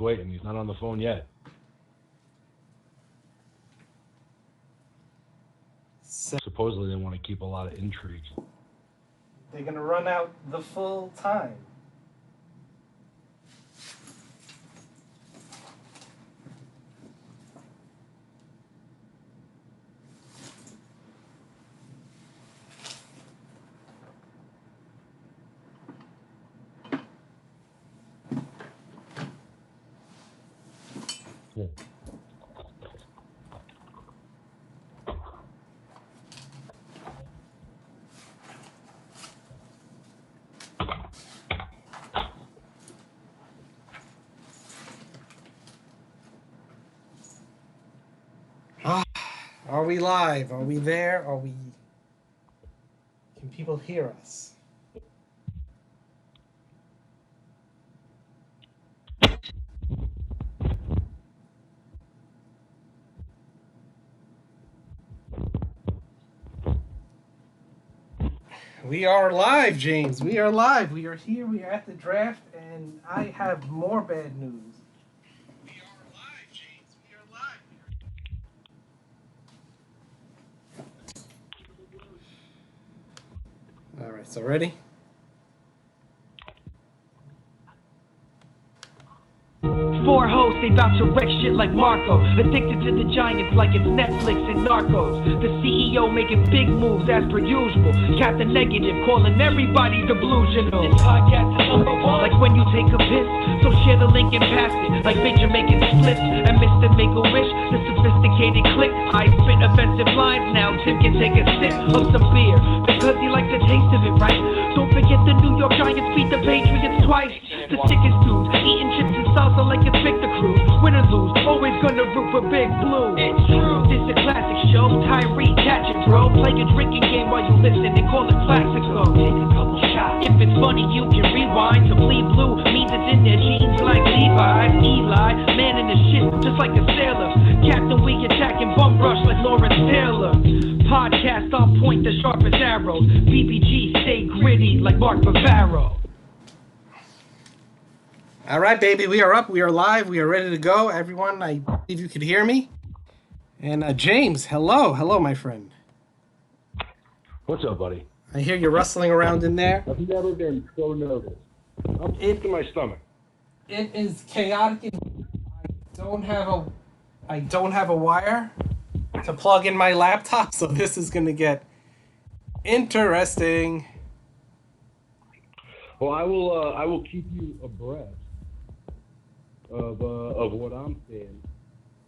waiting. He's not on the phone yet. Supposedly they want to keep a lot of intrigue. They're going to run out the full time. Yeah. Are we live? Are we there? Are we... Can people hear us? We are live, James. We are live. We are here. We are at the draft, and I have more bad news. We are live, James. We are live. All right, so ready? Four hosts, they bout to wreck shit like Marco. Addicted to the Giants like it's Netflix and Narcos. The CEO making big moves as per usual. Captain Negative calling everybody delusional. This podcast is number one. Like when you take a piss, so share the link and pass it. Like Benja making splits and Mr. Make-A-Wish. The sophisticated click. I spit offensive lines now. Tim can take a sip of some beer because he likes the taste of it, right? Don't forget the New York Giants beat the Patriots twice. The sickest dudes eating chips and salsa like it's Victor Cruz. Win or lose, always gonna root for Big Blue. It's true. This a classic show. Tyree, catch it, bro. Play a drinking game while you listen and call it Classico. Take a couple shots. If it's funny, you can rewind to Bleed Blue. Means it's in their jeans like Levi's. Eli, man in the shit, just like a sailor. Captain, we attacking bum rush like Lawrence Taylor. Podcast on point, the sharpest arrows. BBG, stay gritty like Mark Bavaro. All right, baby, we are up. We are live. We are ready to go. Everyone, I believe you could hear me. And James, hello. Hello, my friend. What's up, buddy? I hear you rustling around in there. I've never been so nervous. I'm sick in my stomach. It is chaotic. I don't have a wire to plug in my laptop, so this is going to get interesting. Well, I will keep you abreast of what I'm seeing.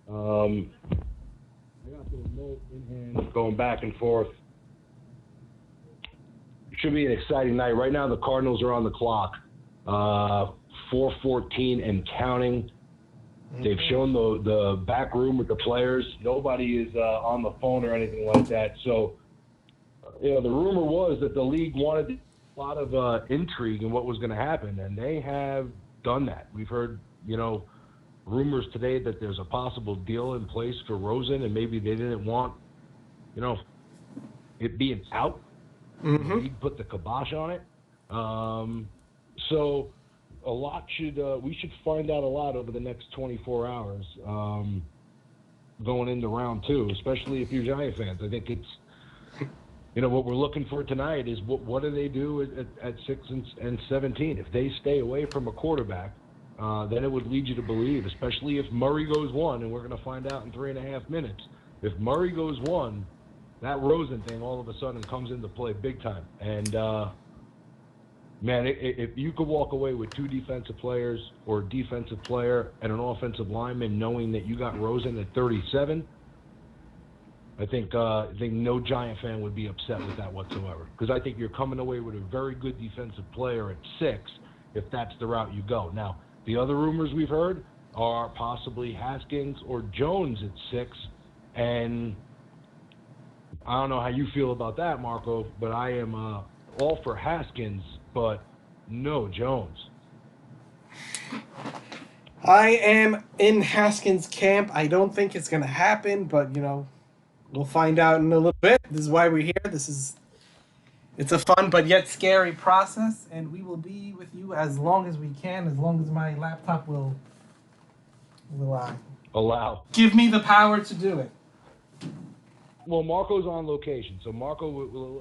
I got the remote in hand, going back and forth. It should be an exciting night. Right now, the Cardinals are on the clock, 4:14 and counting. They've shown the back room with the players. Nobody is on the phone or anything like that. So, the rumor was that the league wanted a lot of intrigue in what was going to happen, and they have done that. We've heard, rumors today that there's a possible deal in place for Rosen, and maybe they didn't want, it being out. Mm-hmm. He put the kibosh on it. So a lot we should find out a lot over the next 24 hours going into round two, especially if you're Giant fans. I think it's, what we're looking for tonight is what do they do at 6 and 17? If they stay away from a quarterback, then it would lead you to believe, especially if Murray goes one, and we're going to find out in 3.5 minutes. If Murray goes one, that Rosen thing all of a sudden comes into play big time. And, man, if you could walk away with two defensive players or a defensive player and an offensive lineman knowing that you got Rosen at 37, I think no Giant fan would be upset with that whatsoever, because I think you're coming away with a very good defensive player at 6 if that's the route you go. Now, the other rumors we've heard are possibly Haskins or Jones at 6, and I don't know how you feel about that, Marco, but I am all for Haskins, but no Jones. I am in Haskins' camp. I don't think it's going to happen, but, we'll find out in a little bit. This is why we're here. It's a fun but yet scary process, and we will be with you as long as we can, as long as my laptop will will I. allow. Give me the power to do it. Well, Marco's on location, so Marco,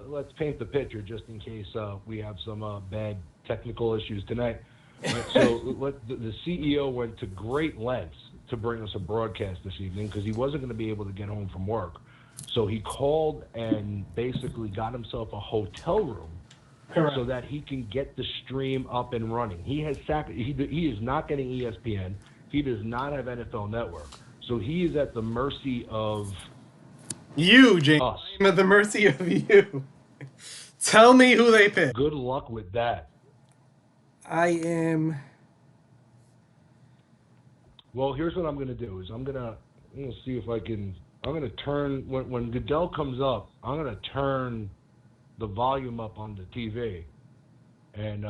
let's paint the picture just in case we have some bad technical issues tonight. Right, so the CEO went to great lengths to bring us a broadcast this evening because he wasn't going to be able to get home from work. So he called and basically got himself a hotel room Correct. so that he can get the stream up and running. He is not getting ESPN. He does not have NFL Network. So he is at the mercy of You, James. us. I'm at the mercy of you. Tell me who they pick. Good luck with that. I am. Well, here's what I'm going to do is I'm going to see if I can. I'm going to turn when Goodell comes up. I'm going to turn the volume up on the TV, and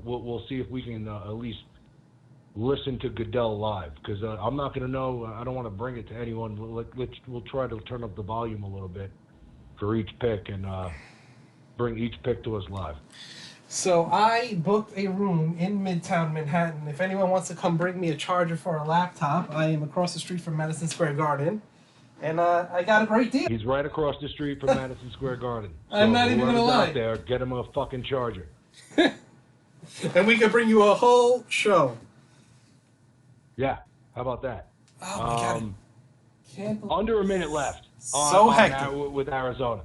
we'll see if we can at least listen to Goodell live because I'm not going to know. I don't want to bring it to anyone. We'll try to turn up the volume a little bit for each pick and bring each pick to us live. So I booked a room in Midtown Manhattan. If anyone wants to come bring me a charger for a laptop, I am across the street from Madison Square Garden, and I got a great deal. He's right across the street from Madison Square Garden. So I'm not even gonna whoever's lie. out there, get him a fucking charger. And we could bring you a whole show. Yeah, how about that? Oh my god! Can't believe Under a minute left. So hectic. With Arizona.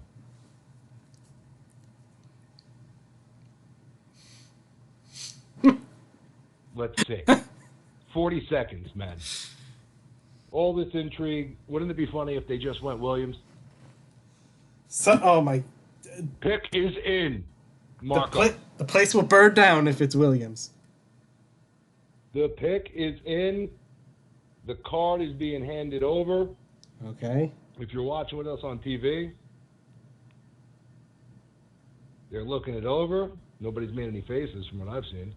Let's see. 40 seconds, man. All this intrigue. Wouldn't it be funny if they just went Williams? Oh my! Pick is in. Marco. The place will burn down if it's Williams. The pick is in. The card is being handed over. Okay. If you're watching with us on TV, they're looking it over. Nobody's made any faces from what I've seen.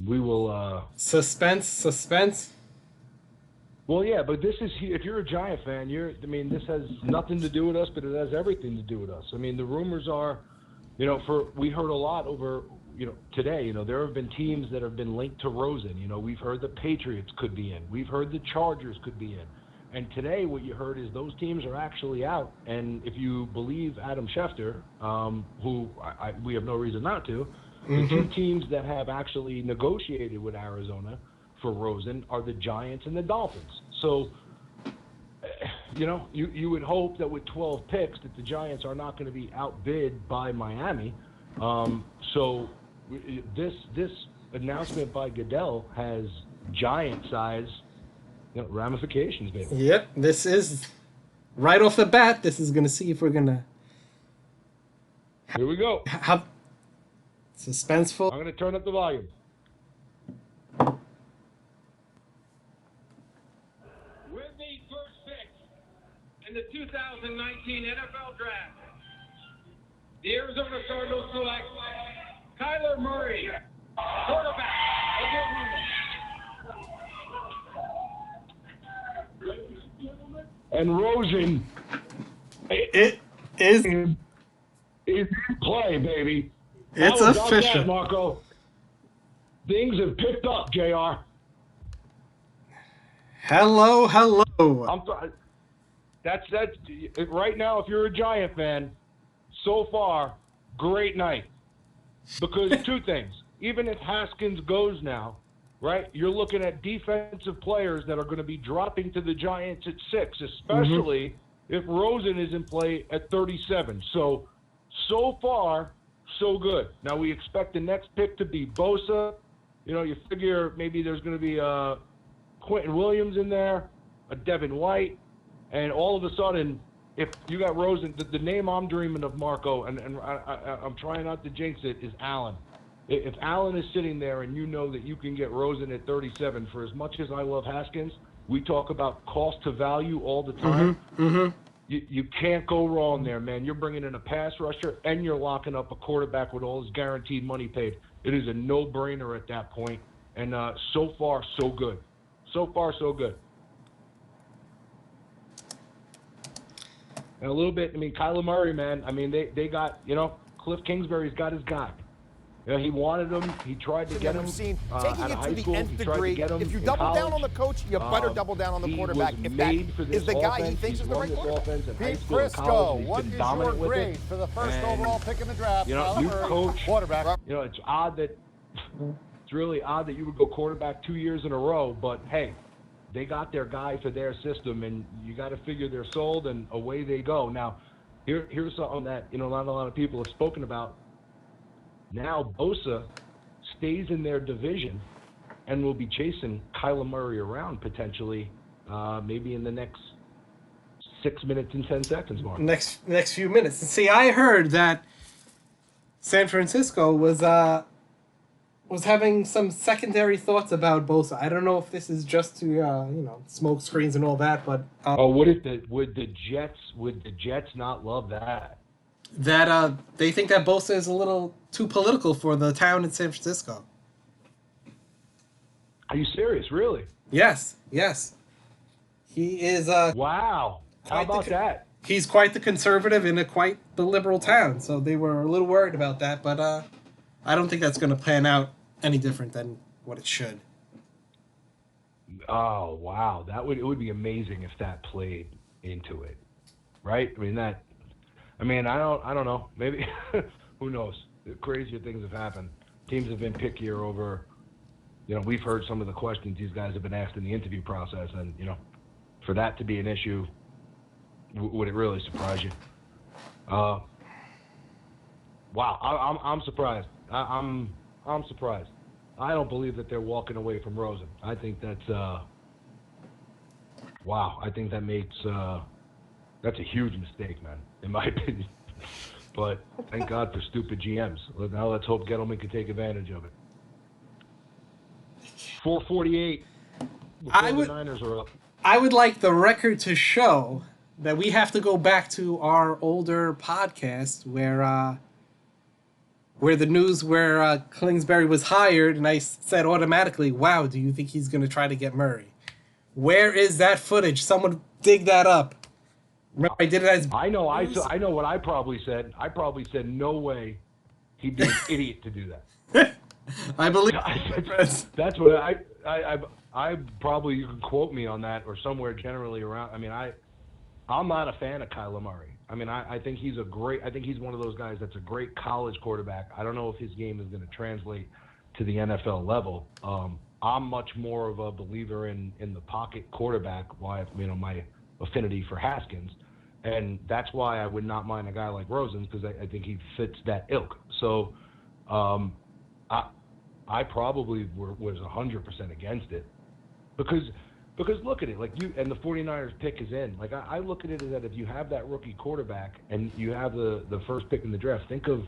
We will. Suspense. Well, yeah, but this is if you're a Giant fan, this has nothing to do with us, but it has everything to do with us. I mean, the rumors are, we heard a lot over, today. There have been teams that have been linked to Rosen. We've heard the Patriots could be in. We've heard the Chargers could be in. And today, what you heard is those teams are actually out. And if you believe Adam Schefter, who we have no reason not to, the two teams that have actually negotiated with Arizona for Rosen are the Giants and the Dolphins. So, you would hope that with 12 picks that the Giants are not going to be outbid by Miami. So this announcement by Goodell has giant-size ramifications, baby. Yep, this is right off the bat. This is going to see if we're going to. Here we go. Have suspenseful. I'm going to turn up the volume. With the first pick in the 2019 NFL Draft, the Arizona Cardinals select Kyler Murray, quarterback of Oakland. And Rosen It is. is in play, baby. It's How about official. that, Marco? Things have picked up, JR. Hello. That's right now. If you're a Giant fan, so far, great night. Because two things. Even if Haskins goes now, right? You're looking at defensive players that are going to be dropping to the Giants at 6, especially if Rosen is in play at 37. So far, so good. Now we expect the next pick to be Bosa. You figure maybe there's going to be a Quentin Williams in there, a Devin White, and all of a sudden, if you got Rosen, the name I'm dreaming of, Marco, and I'm trying not to jinx it, is Allen. If Allen is sitting there and you know that you can get Rosen at 37, for as much as I love Haskins, we talk about cost to value all the time. You can't go wrong there, man. You're bringing in a pass rusher and you're locking up a quarterback with all his guaranteed money paid. It is a no-brainer at that point. And so far, so good. So far, so good. And a little bit, Kyler Murray, man. They got, Cliff Kingsbury's got his guy. You know, he wanted him. He tried to get him Seen out taking of it high to the school. nth He tried to degree. get him If you in double down college. on the coach, you better double down on the quarterback. He was If that made for this is the guy he offense. thinks is the He's right run this quarterback. offense in high Pete school and Prisco, college, and what he's is been dominant your with grade it. for the first And, overall pick in the draft? you know, Kyler you Murray, coach quarterback. You know, it's odd that it's really odd that you would go quarterback 2 years in a row, but hey, they got their guy for their system, and you got to figure they're sold, and away they go. Now, here's something that, you know, not a lot of people have spoken about. Now Bosa stays in their division and will be chasing Kyler Murray around potentially, maybe in the next 6 minutes and 10 seconds, Mark. Next few minutes. See, I heard that San Francisco was having some secondary thoughts about Bosa. I don't know if this is just to smoke screens and all that, but Would the Jets not love that? that they think that Bosa is a little too political for the town in San Francisco. Are you serious? Really? Yes. He is Wow. How about that? He's quite the conservative in quite the liberal town, so they were a little worried about that, but I don't think that's going to pan out any different than what it should. Oh wow, it would be amazing if that played into it, right? I don't know. Maybe who knows? Crazier things have happened. Teams have been pickier over. You know, we've heard some of the questions these guys have been asked in the interview process, and you know, for that to be an issue, would it really surprise you? Wow, I'm surprised. I'm surprised. I don't believe that they're walking away from Rosen. I think that's wow. I think that makes that's a huge mistake, man, in my opinion. But thank God for stupid GMs. Now let's hope Gettleman can take advantage of it. 4:48. The Niners are up. I would like the record to show that we have to go back to our older podcast where the news where Kingsbury was hired, and I said automatically, "Wow, do you think he's going to try to get Murray?" Where is that footage? Someone dig that up. Remember, I did it as I know what I probably said. I probably said, "No way, he'd be an idiot to do that." I believe that's what I probably, you can quote me on that or somewhere generally around. I mean, I'm not a fan of Kyler Murray. I mean, I think he's I think he's one of those guys that's a great college quarterback. I don't know if his game is going to translate to the NFL level. I'm much more of a believer in the pocket quarterback. Why, you know, my affinity for Haskins, and that's why I would not mind a guy like Rosen, because I think he fits that ilk. So, I probably was 100% against it, because look at it, like you and the 49ers pick is in. Like I look at it as that if you have that rookie quarterback and you have the first pick in the draft, think of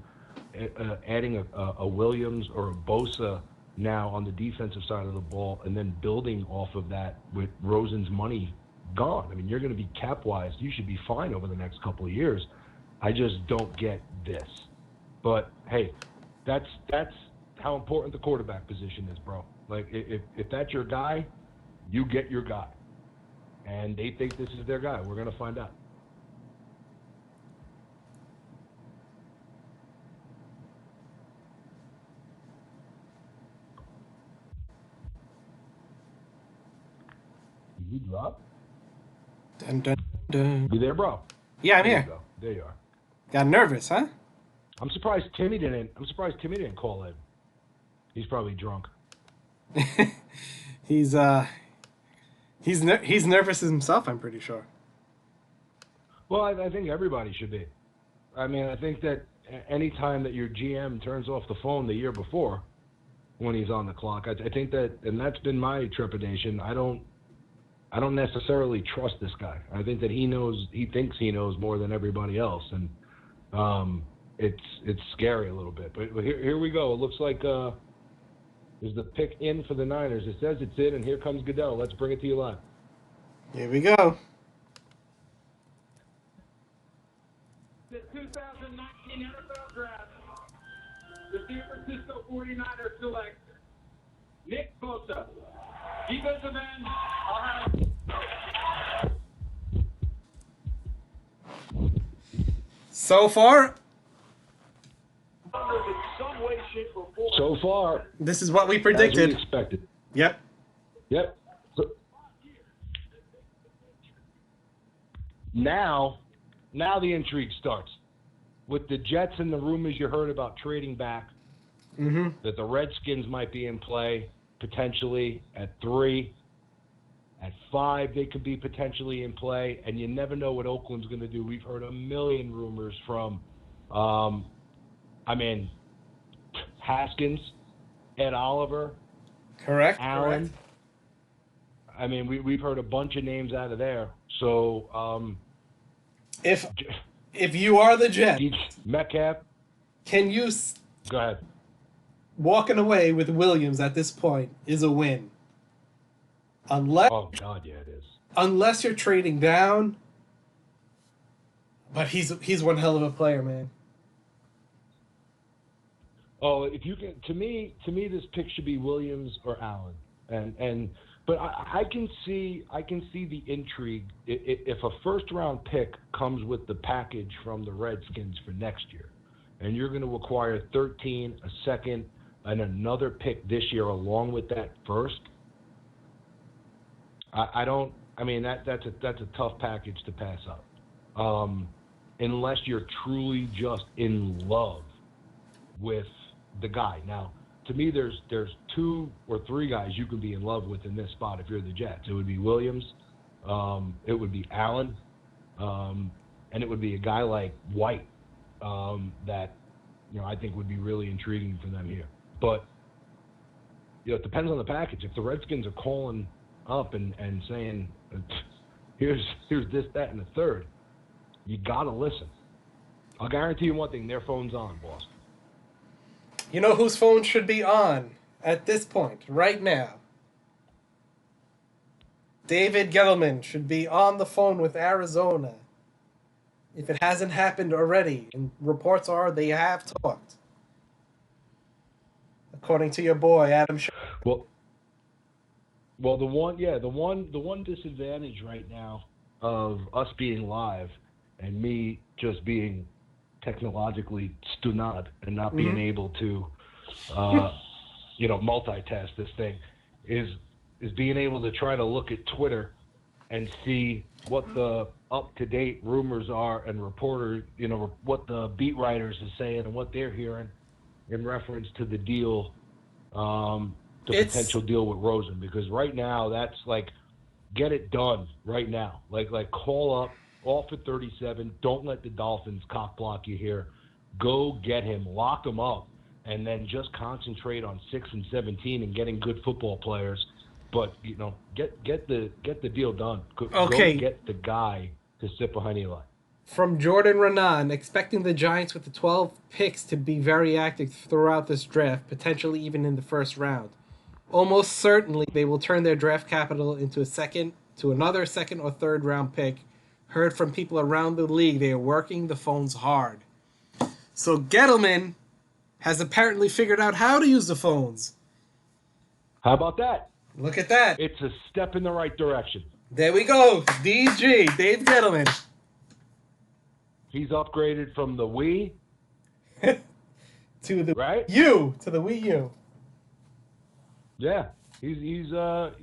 adding a Williams or a Bosa now on the defensive side of the ball, and then building off of that with Rosen's money gone. I mean, you're going to be cap-wise. You should be fine over the next couple of years. I just don't get this. But, hey, that's how important the quarterback position is, bro. Like, if that's your guy, you get your guy. And they think this is their guy. We're going to find out. Did you drop? Dun, dun, dun. You there, bro? Yeah, I'm There you here. go. There you are. Got nervous, huh? I'm surprised Timmy didn't call in. He's probably drunk. He's nervous himself, I'm pretty sure. Well, I think everybody should be. I mean, I think that any time that your GM turns off the phone the year before, when he's on the clock, I think that, and that's been my trepidation. I don't necessarily trust this guy. I think that he thinks he knows more than everybody else, and it's scary a little bit. But here we go. It looks like is the pick in for the Niners. It says it's in, and here comes Goodell. Let's bring it to you live. Here we go. The 2019 NFL Draft, the San Francisco 49ers select Nick Bosa, defensive end, Ohio. So far, In some way, shape, So far, This is what we as predicted. we expected. Yep. Yep. So, now the intrigue starts with the Jets and the rumors you heard about trading back. Mm-hmm. That the Redskins might be in play potentially at 3. At 5, they could be potentially in play, and you never know what Oakland's going to do. We've heard a million rumors from, Haskins, Ed Oliver, Correct. Allen. Correct. I mean, we've heard a bunch of names out of there. So, If you are the Jets, Metcalf, can you go ahead. walking away with Williams at this point is a win? Oh God, yeah, it is. Unless you're trading down, but he's one hell of a player, man. Oh, if you can, to me, this pick should be Williams or Allen, but I can see the intrigue if a first round pick comes with the package from the Redskins for next year, and you're going to acquire 13, a second, and another pick this year along with that first. That's a tough package to pass up, unless you're truly just in love with the guy. Now, to me, there's 2 or 3 guys you can be in love with in this spot if you're the Jets. It would be Williams, it would be Allen, and it would be a guy like White that I think would be really intriguing for them here. But it depends on the package. If the Redskins are calling up and saying, here's this, that, and the third, you gotta listen. I'll guarantee you one thing: their phone's on, boss. You know whose phone should be on at this point, right now? David Gettleman should be on the phone with Arizona. If it hasn't happened already, and reports are they have talked. According to your boy, Adam Schefter. Well, the one disadvantage right now of us being live and me just being technologically stunad and not being able to, multitask this thing is being able to try to look at Twitter and see what the up-to-date rumors are and reporters, what the beat writers are saying and what they're hearing in reference to the deal. Potential deal with Rosen, because right now that's like, get it done right now. Like call up, offer 37. Don't let the Dolphins cock block you here. Go get him, lock him up, and then just concentrate on 6 and 17 and getting good football players. But get the deal done. Okay. Go get the guy to sit behind Eli. From Jordan Renan, expecting the Giants with the 12 picks to be very active throughout this draft, potentially even in the first round. Almost certainly, they will turn their draft capital into another second or third round pick. Heard from people around the league, they are working the phones hard. So Gettleman has apparently figured out how to use the phones. How about that? Look at that. It's a step in the right direction. There we go. DG, Dave Gettleman. He's upgraded from the Wii to the right? U, to the Wii U. Yeah, he's a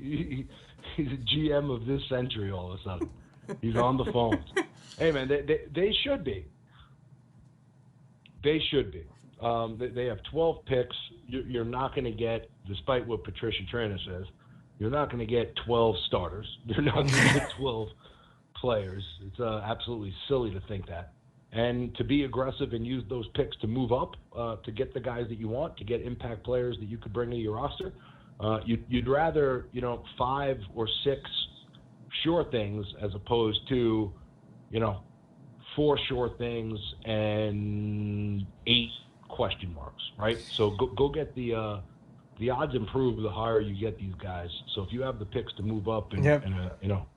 GM of this century all of a sudden. He's on the phones. Hey man, they should be. They should be. They have 12 picks. You're not going to get, despite what Patricia Trainer says, you're not going to get 12 starters. You're not going to get 12 players. It's absolutely silly to think that. And to be aggressive and use those picks to move up, to get the guys that you want, to get impact players that you could bring to your roster. You'd rather, 5 or 6 sure things as opposed to, 4 sure things and 8 question marks, right? So go get the odds improve the higher you get these guys. So if you have the picks to move up and,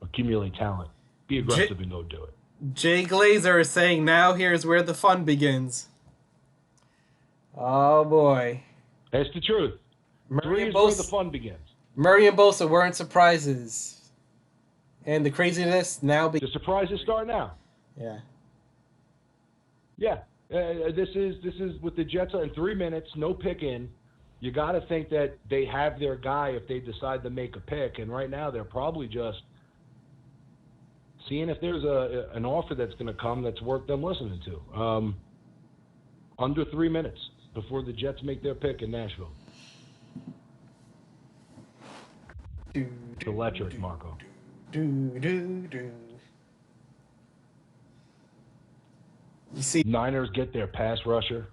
accumulate talent, be aggressive and go do it. Jay Glazer is saying now here's where the fun begins. Oh boy. That's the truth. Three is where the fun begins. Murray and Bosa weren't surprises. And the craziness now The surprises start now. Yeah. Yeah. This is with the Jets in 3 minutes, no pick in. You got to think that they have their guy if they decide to make a pick, and right now they're probably just seeing if there's an offer that's going to come that's worth them listening to. Under 3 minutes before the Jets make their pick in Nashville. It's electric, Marco. You see, Niners get their pass rusher.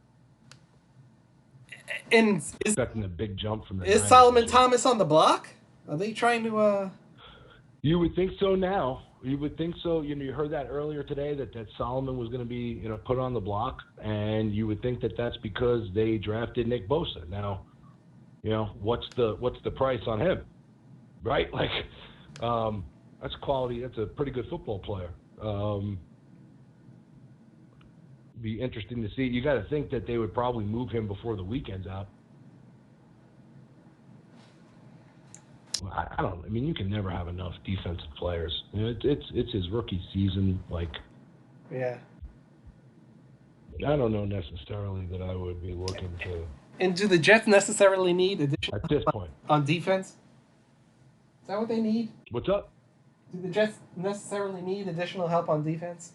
and is Expecting a big jump from the Niners Solomon this year. Thomas on the block? Are they trying to? You would think so now. You would think so. You heard that earlier today that Solomon was going to be put on the block, and you would think that that's because they drafted Nick Bosa. Now, what's the price on him, right? Like, that's quality. That's a pretty good football player. Be interesting to see. You got to think that they would probably move him before the weekend's out. I don't. I mean, you can never have enough defensive players. It's his rookie season. Like, Yeah. I don't know necessarily that I would be looking to And do the Jets necessarily need additional at this point. on defense? Is that what they need? What's up? Do the Jets necessarily need additional help on defense?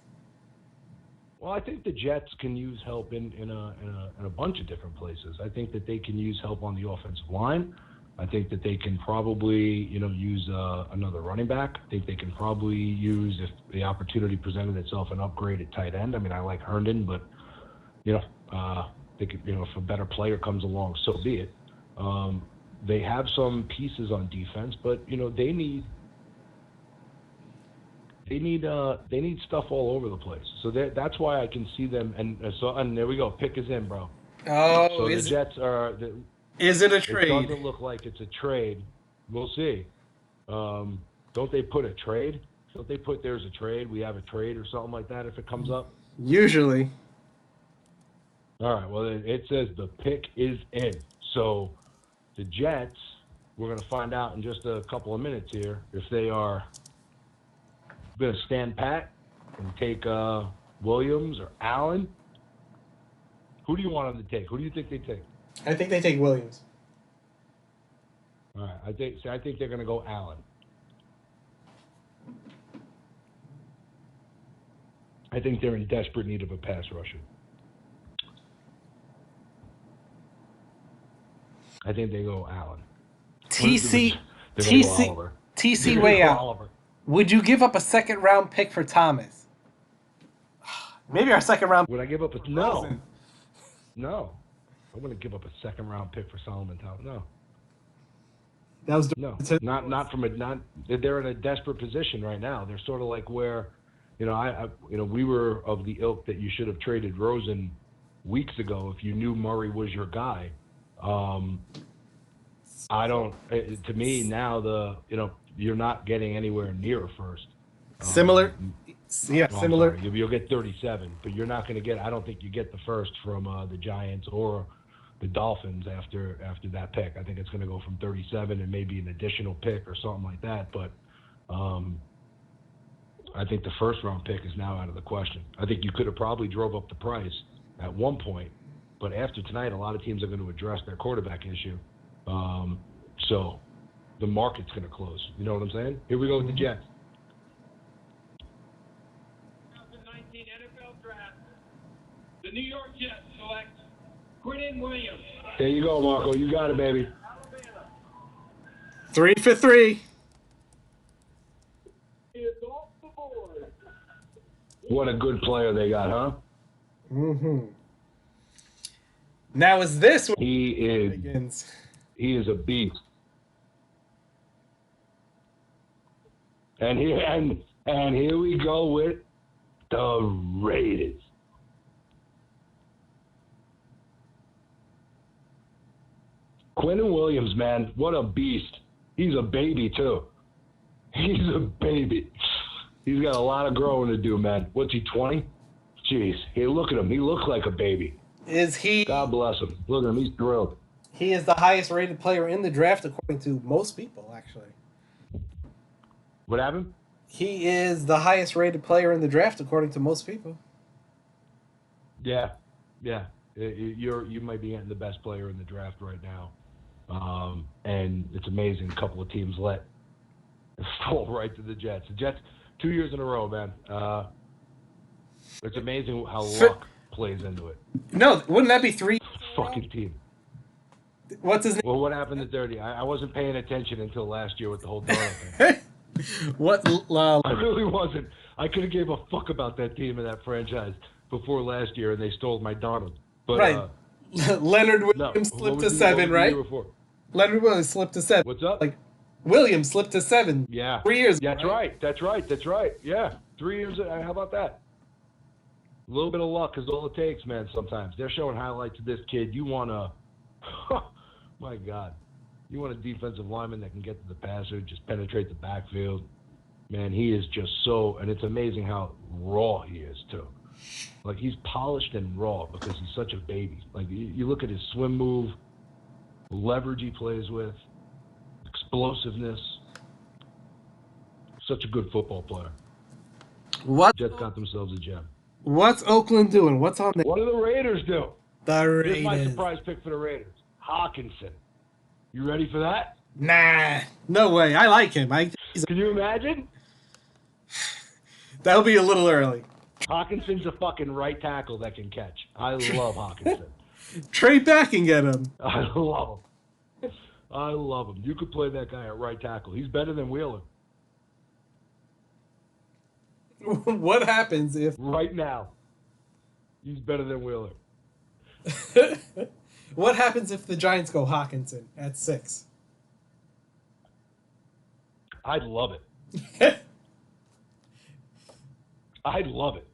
Well, I think the Jets can use help in a bunch of different places. I think that they can use help on the offensive line. I think that they can probably, use another running back. I think they can probably use, if the opportunity presented itself, an upgrade at tight end. I mean, I like Herndon, but, they could, if a better player comes along, so be it. They have some pieces on defense, but, they need stuff all over the place. So that's why I can see them. And there we go. Pick is in, bro. Oh, So the Jets are. Is it a It trade? doesn't look like it's a trade. We'll see. Don't they put a trade? Don't they put there's a trade? We have a trade or something like that if it comes up? Usually. All right. Well, it says the pick is in. So the Jets, we're going to find out in just a couple of minutes here if they are going to stand pat and take Williams or Allen. Who do you want them to take? Who do you think they take? I think they take Williams. All right, I think they're going to go Allen. I think they're in desperate need of a pass rusher. I think they go Allen. TC Oliver. TC way out. Oliver. Would you give up a second round pick for Thomas? Maybe our second round. Would I give up a No. I wouldn't give up a second round pick for Solomon Thomas. No. That was Not from they're in a desperate position right now. They're sort of like where, we were of the ilk that you should have traded Rosen weeks ago if you knew Murray was your guy. To me now you're not getting anywhere near a first. Similar. I'm sorry, you'll get 37, but you're not going to get. I don't think you get the first from the Giants or the Dolphins after that pick. I think it's going to go from 37 and maybe an additional pick or something like that. But I think the first round pick is now out of the question. I think you could have probably drove up the price at one point, but after tonight, a lot of teams are going to address their quarterback issue. So the market's going to close. You know what I'm saying? Here we go with the Jets. 2019 NFL Draft. The New York Jets select Quinnen Williams. There you go, Marco. You got it, baby. 3 for 3. Is off the board. What a good player they got, huh? Mm-hmm. Now is this where He it is. begins? He is a beast. And here we go with the Raiders. Quinnen Williams, man, what a beast. He's a baby, too. He's a baby. He's got a lot of growing to do, man. What's he, 20? Jeez. Hey, look at him. He looks like a baby. Is he? God bless him. Look at him. He's thrilled. He is the highest rated player in the draft according to most people, actually. What happened? He is the highest rated player in the draft according to most people. Yeah. Yeah, you might be getting the best player in the draft right now, and it's amazing. A couple of teams let it fall right to the Jets. The Jets 2 years in a row, man. It's amazing how luck plays into it. No, wouldn't that be 3? Fucking team. What's his name? Well, what happened to 30? I wasn't paying attention until last year with the whole Darnold thing. What? I really wasn't. I could have gave a fuck about that team and that franchise before last year, and they stole my Darnold. But, right. Leonard no. Williams What slipped was to the- 7, what was the right? year before? Leonard Williams slipped to 7. What's up? Like, Williams slipped to 7. Yeah. 3 years ago. That's right. That's right. Yeah. 3 years. How about that? A little bit of luck is all it takes, man, sometimes. They're showing highlights of this kid. You want to, my God, you want a defensive lineman that can get to the passer, just penetrate the backfield. Man, he is just so, and it's amazing how raw he is, too. Like, he's polished and raw because he's such a baby. Like, you look at his swim move, leverage he plays with, explosiveness. Such a good football player. Jets got themselves a gem. What's Oakland doing? What's on there? What do the Raiders do? The Here's my Raiders. surprise pick for the Raiders. Hockenson. You ready for that? Nah, no way. I like him. Can you imagine? That'll be a little early. Hockenson's a fucking right tackle that can catch. I love Hockenson. Trade back and get him. I love him. I love him. You could play that guy at right tackle. He's better than Wheeler. What happens if... Right now. He's better than Wheeler. What happens if the Giants go Hockenson at 6? I'd love it. I'd love it.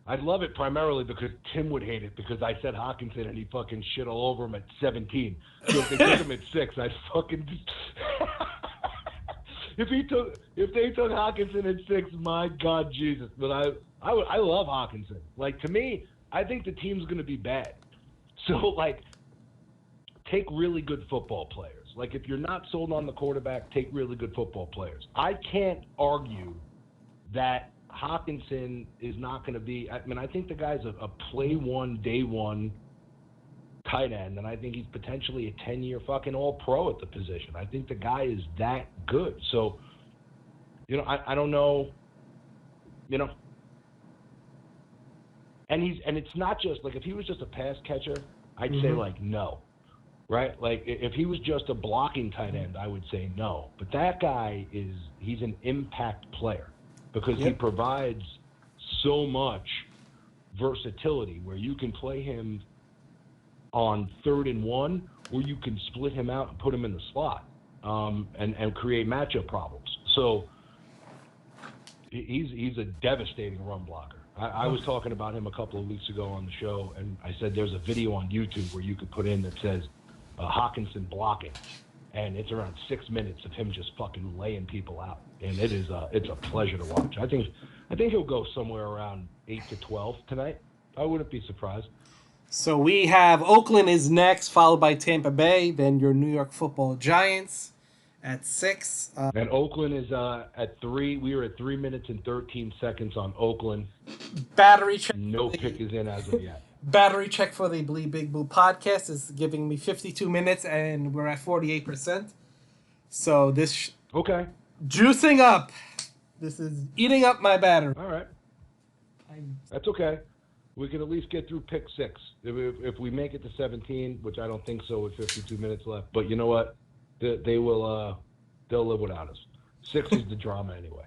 I'd love it primarily because Tim would hate it because I said Hockenson and he fucking shit all over him at 17. So if they took him at 6, I'd fucking just... If they took Hockenson at 6, my God, Jesus. But I love Hockenson. Like, to me, I think the team's going to be bad. So, like, take really good football players. Like, if you're not sold on the quarterback, take really good football players. I can't argue that Hockenson is not going to be – I mean, I think the guy's a play one, day one tight end, and I think he's potentially a 10-year fucking all-pro at the position. I think the guy is that good. So, you know, I don't know, you know. And it's not just – like, if he was just a pass catcher, I'd say, like, no. Right? Like, if he was just a blocking tight end, I would say no. But that guy he's an impact player because he provides so much versatility where you can play him on 3rd and 1, or you can split him out and put him in the slot and create matchup problems. So he's a devastating run blocker. I was talking about him a couple of weeks ago on the show, and I said there's a video on YouTube where you could put in that says Hockenson blocking, and it's around 6 minutes of him just fucking laying people out, and it's a pleasure to watch. I think he'll go somewhere around 8 to 12 tonight. I wouldn't be surprised. So we have Oakland is next, followed by Tampa Bay, then your New York Football Giants at 6. And Oakland is at 3. We are at 3 minutes and 13 seconds on Oakland. Battery check. No pick is in as of yet. Battery check for the Bleedbigblue podcast is giving me 52 minutes, and we're at 48%. So this Okay. juicing up. This is eating up my battery. All right. That's okay. We can at least get through pick 6. If we make it to 17, which I don't think so with 52 minutes left. But you know what? They will. They'll live without us. 6 is the drama anyway.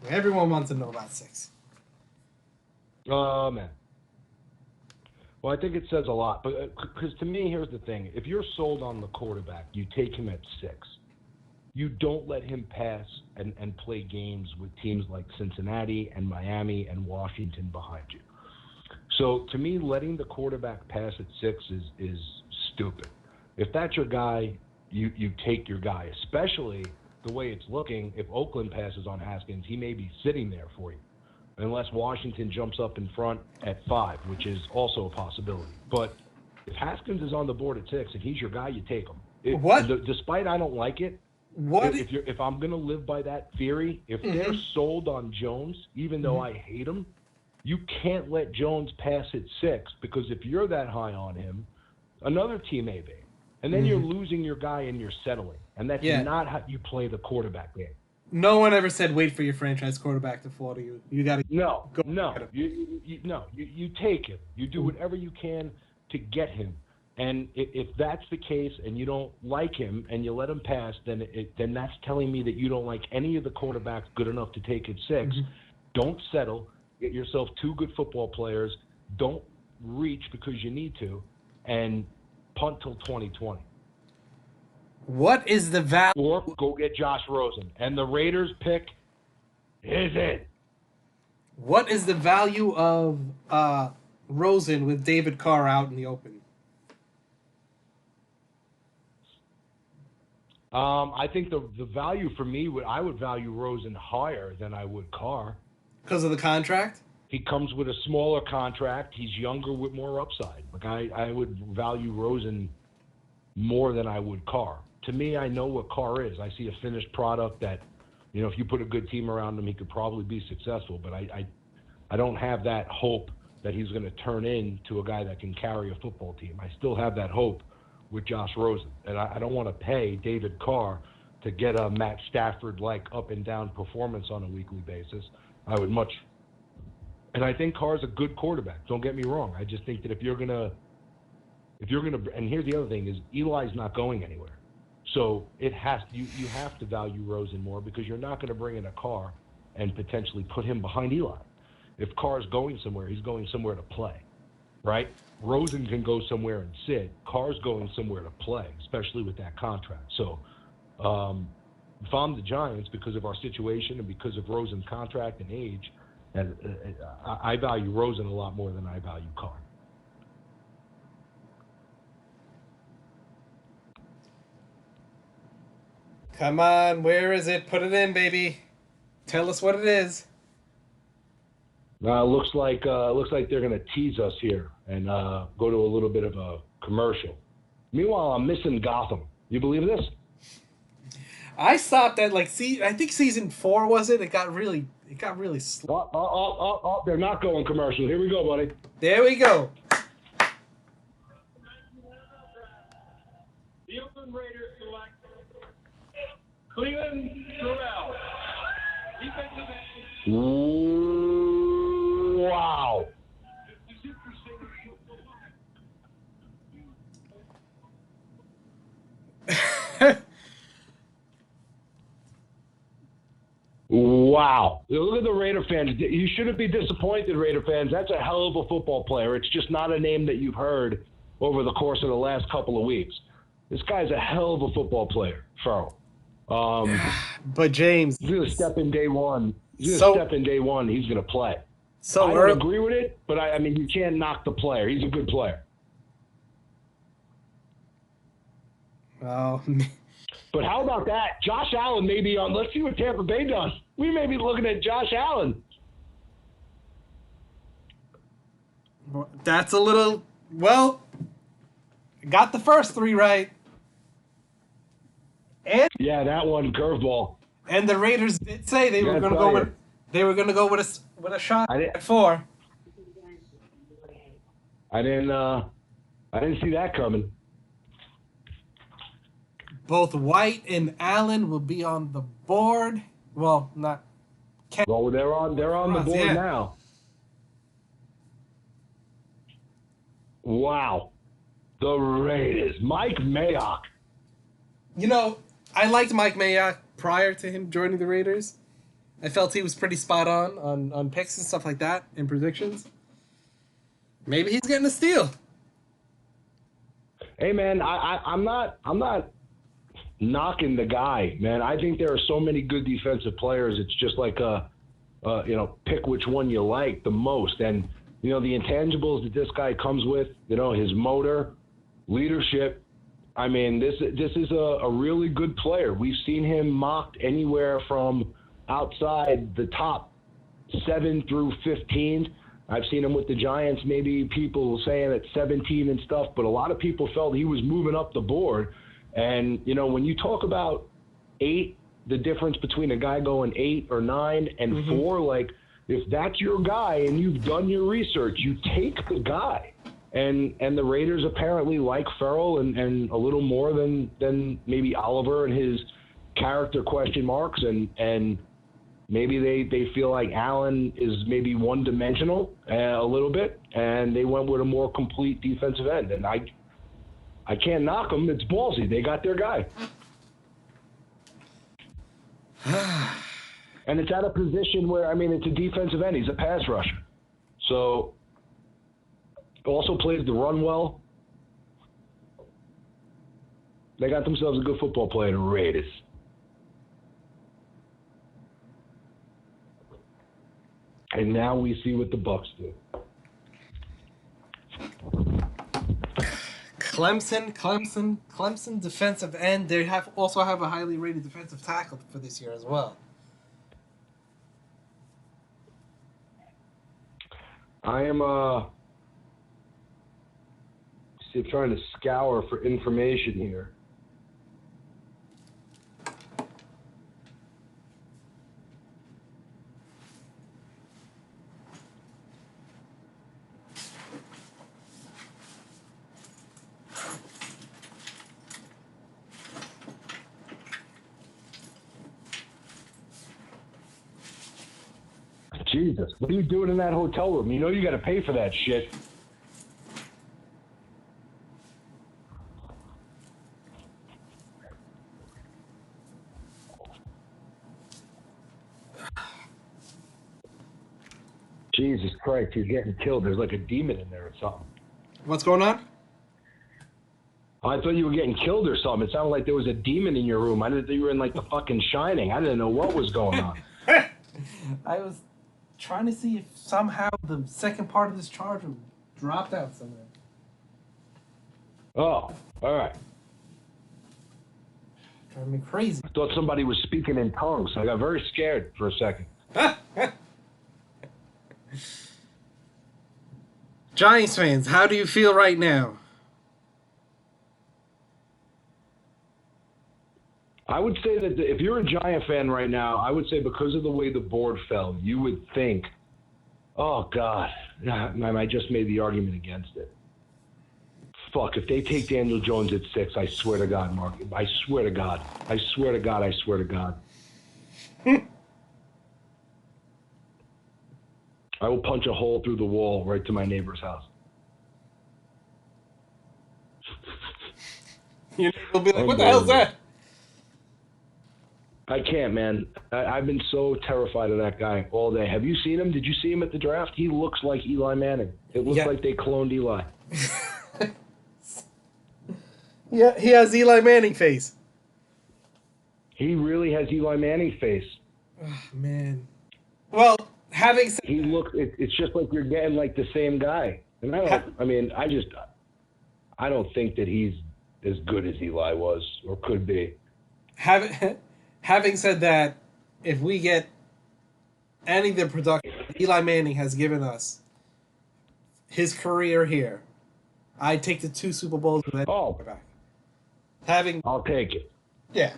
Everyone wants to know about 6. Oh, man. Well, I think it says a lot. But because to me, here's the thing. If you're sold on the quarterback, you take him at 6. You don't let him pass and play games with teams like Cincinnati and Miami and Washington behind you. So, to me, letting the quarterback pass at 6 is stupid. If that's your guy, you take your guy, especially the way it's looking. If Oakland passes on Haskins, he may be sitting there for you, unless Washington jumps up in front at 5, which is also a possibility. But if Haskins is on the board at 6 and he's your guy, you take him. Despite I don't like it, if I'm going to live by that theory, if they're sold on Jones, even though I hate him, You can't let Jones pass at 6 because if you're that high on him, another team may be. And then you're losing your guy and you're settling. And that's not how you play the quarterback game. No one ever said wait for your franchise quarterback to fall to you. You got to No. get him. You take him. You do whatever you can to get him. And if that's the case and you don't like him and you let him pass, then that's telling me that you don't like any of the quarterbacks good enough to take at 6. Don't settle. Get yourself 2 good football players. Don't reach because you need to. And punt till 2020. What is the value? Or go get Josh Rosen. And the Raiders pick is it. What is the value of Rosen with David Carr out in the open? I think the value for me, I would value Rosen higher than I would Carr. Because of the contract? He comes with a smaller contract. He's younger with more upside. Like I would value Rosen more than I would Carr. To me, I know what Carr is. I see a finished product that, if you put a good team around him, he could probably be successful. But I don't have that hope that he's going to turn into a guy that can carry a football team. I still have that hope with Josh Rosen. And I don't want to pay David Carr to get a Matt Stafford-like up-and-down performance on a weekly basis. I would much – and I think Carr's a good quarterback. Don't get me wrong. I just think that if you're going to – and here's the other thing is Eli's not going anywhere. So you have to value Rosen more because you're not going to bring in a Carr and potentially put him behind Eli. If Carr's going somewhere, he's going somewhere to play, right? Rosen can go somewhere and sit. Carr's going somewhere to play, especially with that contract. So if I'm the Giants, because of our situation and because of Rosen's contract and age, and I value Rosen a lot more than I value Carr. Come on, where is it? Put it in, baby. Tell us what it is. Looks like they're going to tease us here and go to a little bit of a commercial. Meanwhile, I'm missing Gotham. You believe this? I stopped at I think season 4 was it? It got really slow. Oh, they're not going commercial. Here we go, buddy. There we go. The Oakland Raiders select Quinnen. Defensive end. Wow. Wow. Look at the Raider fans. You shouldn't be disappointed, Raider fans. That's a hell of a football player. It's just not a name that you've heard over the course of the last couple of weeks. This guy's a hell of a football player, Farrell. But James, he's going to step in day one. He's going to play. So I don't agree with it, but I mean, you can't knock the player. He's a good player. Oh, but how about that? Josh Allen may be on. Let's see what Tampa Bay does. We may be looking at Josh Allen. That's a little, got the first 3 right. And yeah, that one curveball. And the Raiders did say they were going to go with a shot at 4. I didn't see that coming. Both White and Allen will be on the board. Well, not. Well, they're on the board now. Wow, the Raiders. Mike Mayock. I liked Mike Mayock prior to him joining the Raiders. I felt he was pretty spot on picks and stuff like that and predictions. Maybe he's getting a steal. Hey man, I'm not knocking the guy, man. I think there are so many good defensive players. It's just like pick which one you like the most. And the intangibles that this guy comes with, his motor, leadership. I mean, this is a really good player. We've seen him mocked anywhere from outside the top 7 through 15. I've seen him with the Giants, maybe people saying at 17 and stuff, but a lot of people felt he was moving up the board. And, when you talk about 8, the difference between a guy going 8 or 9 and 4, if that's your guy and you've done your research, you take the guy. And the Raiders apparently like Ferrell and a little more than maybe Oliver and his character question marks. And maybe they feel like Allen is maybe one-dimensional a little bit, and they went with a more complete defensive end. And I can't knock them. It's ballsy. They got their guy. And it's at a position where, it's a defensive end. He's a pass rusher. So, also plays the run well. They got themselves a good football player, the Raiders. And now we see what the Bucs do. Clemson defensive end. They also have a highly rated defensive tackle for this year as well. I am trying to scour for information here. Jesus, what are you doing in that hotel room? You know you got to pay for that shit. Jesus Christ, he's getting killed. There's like a demon in there or something. What's going on? I thought you were getting killed or something. It sounded like there was a demon in your room. I didn't think you were in like the fucking Shining. I didn't know what was going on. I was trying to see if somehow the second part of this charger dropped out somewhere. Oh, all right. Driving me crazy. I thought somebody was speaking in tongues. I got very scared for a second. Giants fans, how do you feel right now? I would say that if you're a Giant fan right now, I would say because of the way the board fell, you would think, oh, God, I just made the argument against it. Fuck, if they take Daniel Jones at 6, I swear to God, Mark. I swear to God. I swear to God. I swear to God. I will punch a hole through the wall right to my neighbor's house. Your neighbor will be like, what the hell's that? I can't, man. I've been so terrified of that guy all day. Have you seen him? Did you see him at the draft? He looks like Eli Manning. It looks like they cloned Eli. Yeah, he has Eli Manning face. He really has Eli Manning face. Oh, man. Well, having said he looks. It's just like you're getting like the same guy. And I don't think that he's as good as Eli was or could be. Having said that, if we get any of the production Eli Manning has given us, his career here, I'd take the 2 Super Bowls with that quarterback. I'll take it. Yeah.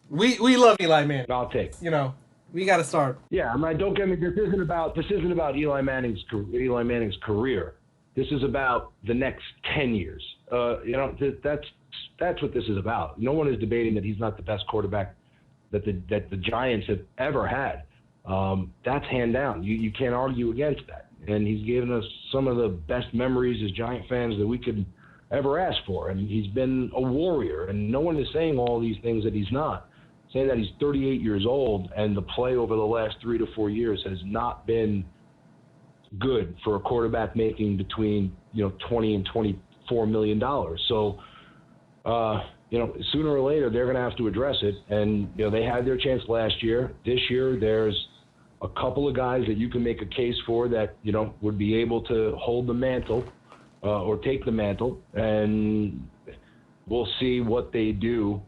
We love Eli Manning. I'll take it. You know, we got to start. Yeah, don't get me. This isn't about Eli Manning's career. This is about the next 10 years. That's what this is about. No one is debating that he's not the best quarterback that the Giants have ever had. That's hand down. You can't argue against that. And he's given us some of the best memories as Giant fans that we could ever ask for. And he's been a warrior. And no one is saying all these things that he's not. Saying that he's 38 years old and the play over the last 3 to 4 years has not been good for a quarterback making between 20 and $24 million. So, sooner or later they're going to have to address it. And they had their chance last year. This year, there's a couple of guys that you can make a case for that would be able to hold the mantle or take the mantle, and we'll see what they do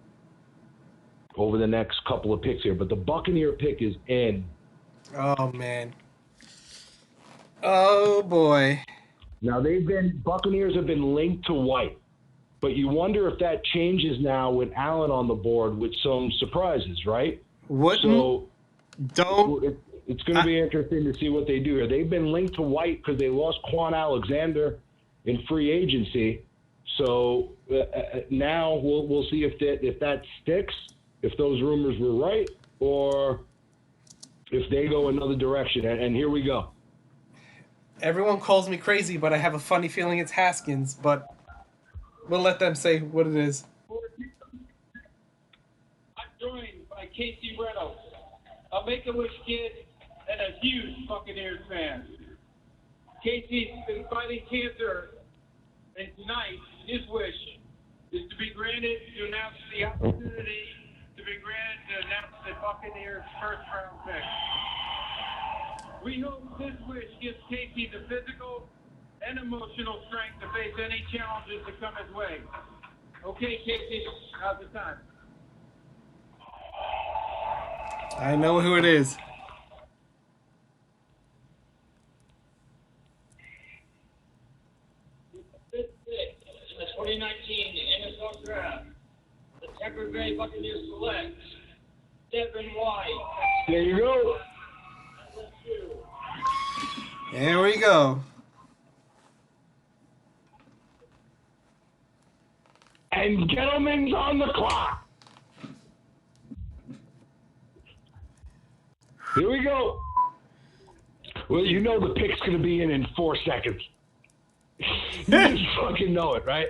over the next couple of picks here. But the Buccaneer pick is in. Oh man. Oh boy. Now Buccaneers have been linked to White, but you wonder if that changes now with Allen on the board with some surprises, right? What? So don't. It's going to be interesting to see what they do here. They've been linked to White because they lost Quan Alexander in free agency. So now we'll see if that sticks, if those rumors were right, or if they go another direction. And here we go. Everyone calls me crazy, but I have a funny feeling it's Haskins. But we'll let them say what it is. I'm joined by Casey Reynolds, a Make-A-Wish kid and a huge Buccaneers fan. Casey's been fighting cancer, and tonight his wish is to be granted to announce the opportunity to be granted to announce the Buccaneers' first-round pick. We hope this wish gives Casey the physical and emotional strength to face any challenges that come his way. Okay, Casey, how's the time? I know who it is. Fifth pick in the 2019 NFL Draft, the Tampa Bay Buccaneers select Devin White. There you go. There we go. And Gettleman's on the clock. Here we go. Well, you know the pick's going to be in 4 seconds. You just fucking know it, right?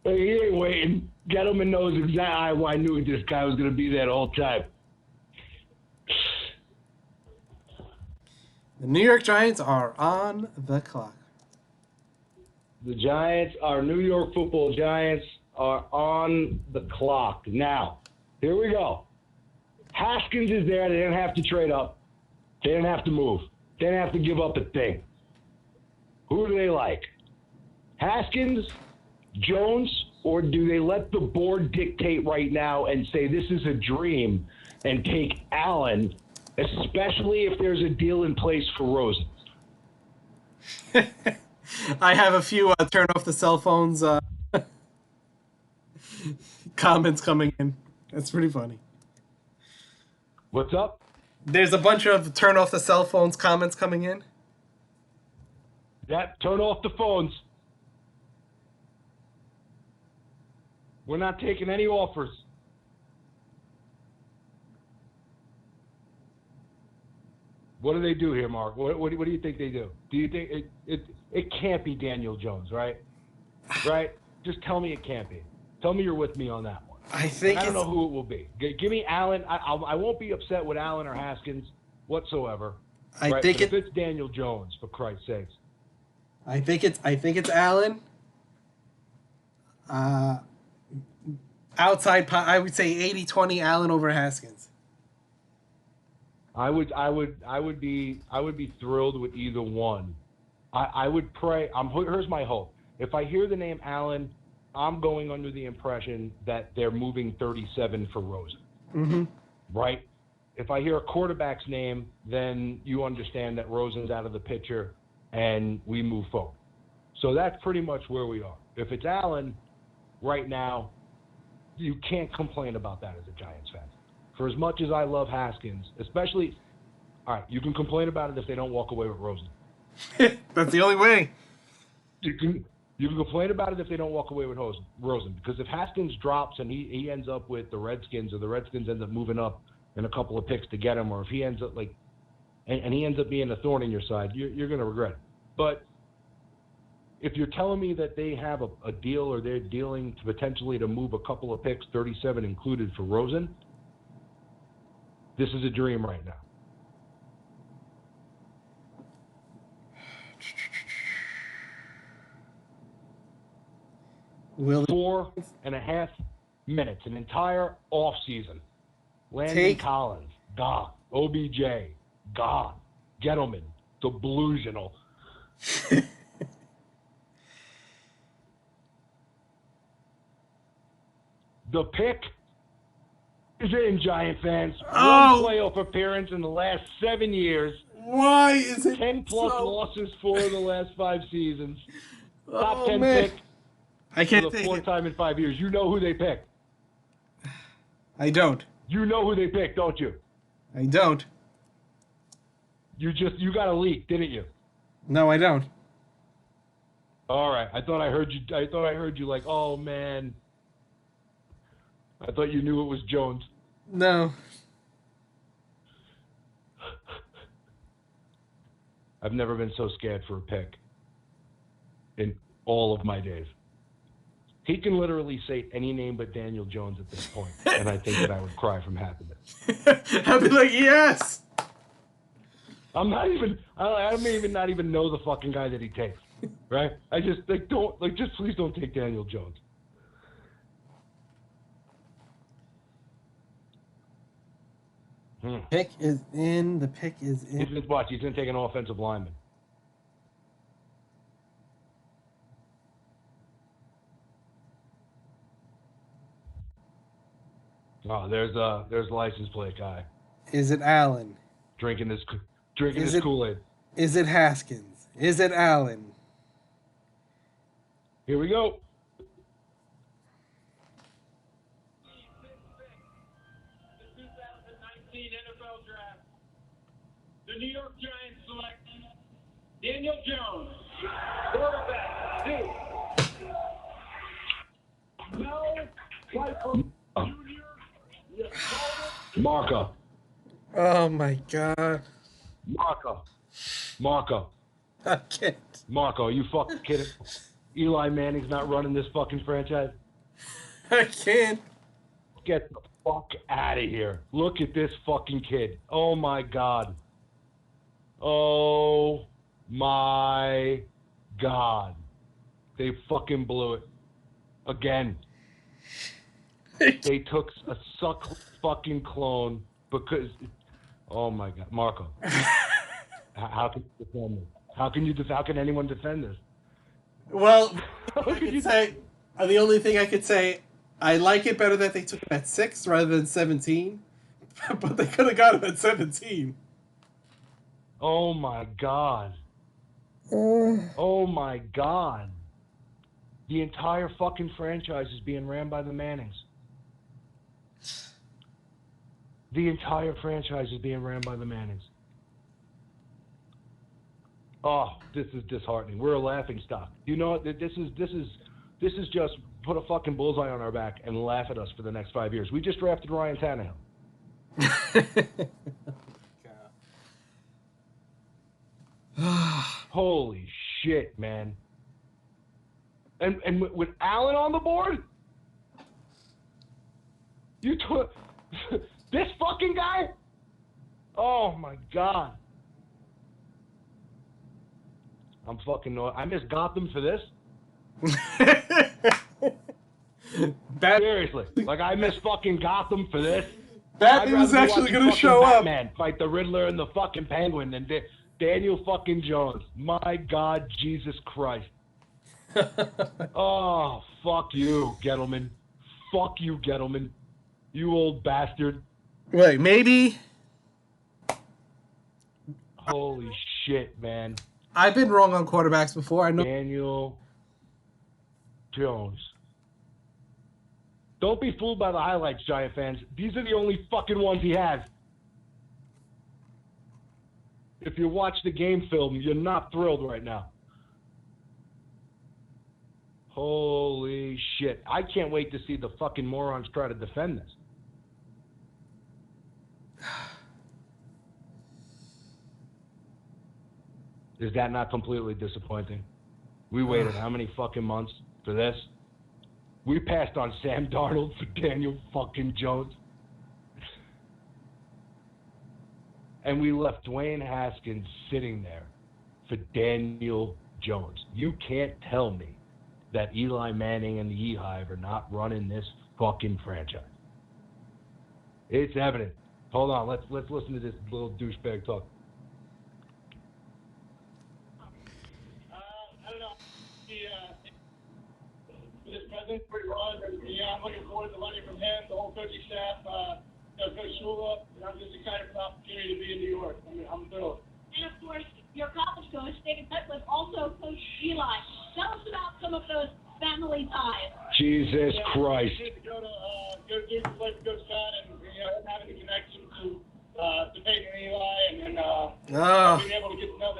He ain't waiting. Gettleman knows exactly why I knew this guy was going to be there the whole time. The New York Giants are on the clock. The Giants, our New York Football Giants, are on the clock. Now, here we go. Haskins is there. They didn't have to trade up. They didn't have to move. They didn't have to give up a thing. Who do they like? Haskins, Jones, or do they let the board dictate right now and say this is a dream and take Allen, especially if there's a deal in place for Rosen? I have a few turn off the cell phones comments coming in. That's pretty funny. What's up? There's a bunch of turn off the cell phones comments coming in. Yep, turn off the phones. We're not taking any offers. What do they do here, Mark? What do you think they do? Do you think it can't be Daniel Jones, right? Right? Just tell me it can't be. Tell me you're with me on that one. I think I don't know who it will be. Give me Allen. I won't be upset with Allen or Haskins whatsoever. I think if it's Daniel Jones, for Christ's sakes. I think it's Allen. Outside, I would say 80-20 Allen over Haskins. I would be thrilled with either one. I would pray. Here's my hope. If I hear the name Allen, I'm going under the impression that they're moving 37 for Rosen. Mm-hmm. Right? If I hear a quarterback's name, then you understand that Rosen's out of the picture and we move forward. So that's pretty much where we are. If it's Allen, right now, you can't complain about that as a Giants fan. For as much as I love Haskins, especially, all right, you can complain about it if they don't walk away with Rosen. That's the only way. You can complain about it if they don't walk away with Rosen, because if Haskins drops and he ends up with the Redskins, or the Redskins end up moving up in a couple of picks to get him, or if he ends up and he ends up being a thorn in your side, you're going to regret it. But if you're telling me that they have a deal, or they're dealing to potentially to move a couple of picks, 37 included, for Rosen, this is a dream right now. Will 4.5 minutes, an entire off season. Landon Collins, gone. OBJ, gone. Gettleman, delusional. The pick is in, Giant fans. Oh. One playoff appearance in the last 7 years. Why is it 10-plus so... losses for the last 5 seasons. Top 10 man. pick I can't for the take 4th it. time in 5 years. You know who they picked. I don't. You know who they picked, don't you? I don't. You got a leak, didn't you? No, I don't. All right. I thought I heard you like, oh man. I thought you knew it was Jones. No. I've never been so scared for a pick in all of my days. He can literally say any name but Daniel Jones at this point, and I think that I would cry from happiness. I'd be like, yes. I may even not even know the fucking guy that he takes, right? I just just please don't take Daniel Jones. Pick is in. The pick is in. He's gonna take an offensive lineman. Oh, there's a license plate guy Is it Allen? drinking his Is Kool-Aid. Is it Haskins? Is it Allen? Here we go. The 2019 NFL Draft. The New York Giants select Daniel Jones, quarterback, Duke. No, Michael Jr. Marco. Oh my God. Marco. I can't. Marco, are you fucking kidding? Eli Manning's not running this fucking franchise? I can't. Get the fuck out of here. Look at this fucking kid. Oh my God. Oh my God. They fucking blew it. Again. They took a suck fucking clone because... Oh my God. Marco. How can you defend this? How can anyone defend this? Well, the only thing I could say, I like it better that they took him at 6 rather than 17, but they could have got him at 17. Oh my God. Oh my God. The entire fucking franchise is being ran by the Mannings. The entire franchise is being ran by the Mannings. Oh, this is disheartening. We're a laughing stock. You know what? This is just put a fucking bullseye on our back and laugh at us for the next 5 years. We just drafted Ryan Tannehill. Holy shit, man. And with Allen on the board? You took this fucking guy? Oh my God. I'm fucking I miss Gotham for this. Seriously. Like I miss fucking Gotham for this. Batman was actually going to show Batman, fight the Riddler and the fucking Penguin and Daniel fucking Jones. My God, Jesus Christ. Oh, fuck you, Gettleman. Fuck you, Gettleman. You old bastard. Wait, maybe. Holy shit, man. I've been wrong on quarterbacks before. I know. Daniel Jones. Don't be fooled by the highlights, Giant fans. These are the only fucking ones he has. If you watch the game film, you're not thrilled right now. Holy shit. I can't wait to see the fucking morons try to defend this. Is that not completely disappointing? We waited how many fucking months for this? We passed on Sam Darnold for Daniel fucking Jones. And we left Dwayne Haskins sitting there for Daniel Jones. You can't tell me that Eli Manning and the E-Hive are not running this fucking franchise. It's evident. Hold on, let's listen to this little douchebag talk. I don't know. This president's pretty wrong. I'm looking forward to learning from him, the whole coaching staff, Coach Shula, and I'm just excited for the opportunity to be in New York. I'm thrilled. And of course, your college coach, David Cutcliffe, also Coach Eli. Tell us about some of those family ties. Jesus Christ. To go to Duke and play for Coach Todd and having a connection to debating Eli and then being able to get to know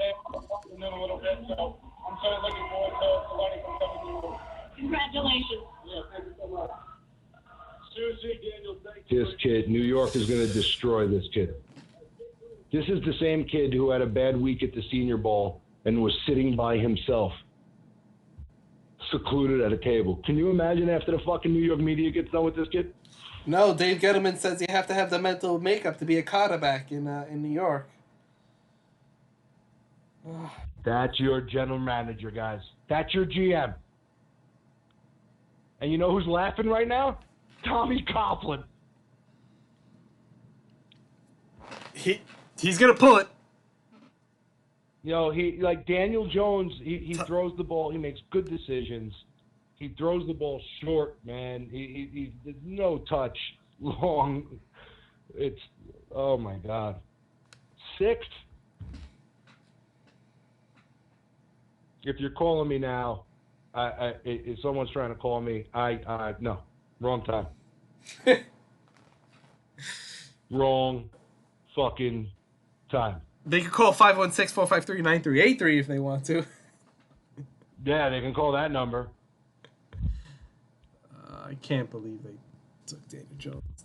them a little bit. So I'm kind of looking forward to learning from some of you. Congratulations. Yeah, thank you so much. Susie, Daniel, thank you. This kid, New York is going to destroy this kid. This is the same kid who had a bad week at the Senior Bowl and was sitting by himself, secluded at a table. Can you imagine after the fucking New York media gets done with this kid? No, Dave Gettleman says you have to have the mental makeup to be a quarterback in New York. That's your general manager, guys. That's your GM. And you know who's laughing right now? Tommy Coughlin. He's gonna pull it. You know, he like Daniel Jones. He throws the ball. He makes good decisions. He throws the ball short, man. He there's no touch long. It's oh my God. 6th. If you're calling me now, if someone's trying to call me, no, wrong time. Wrong fucking time. They could call 516-453-9383 if they want to. Yeah, they can call that number. I can't believe they took Daniel Jones.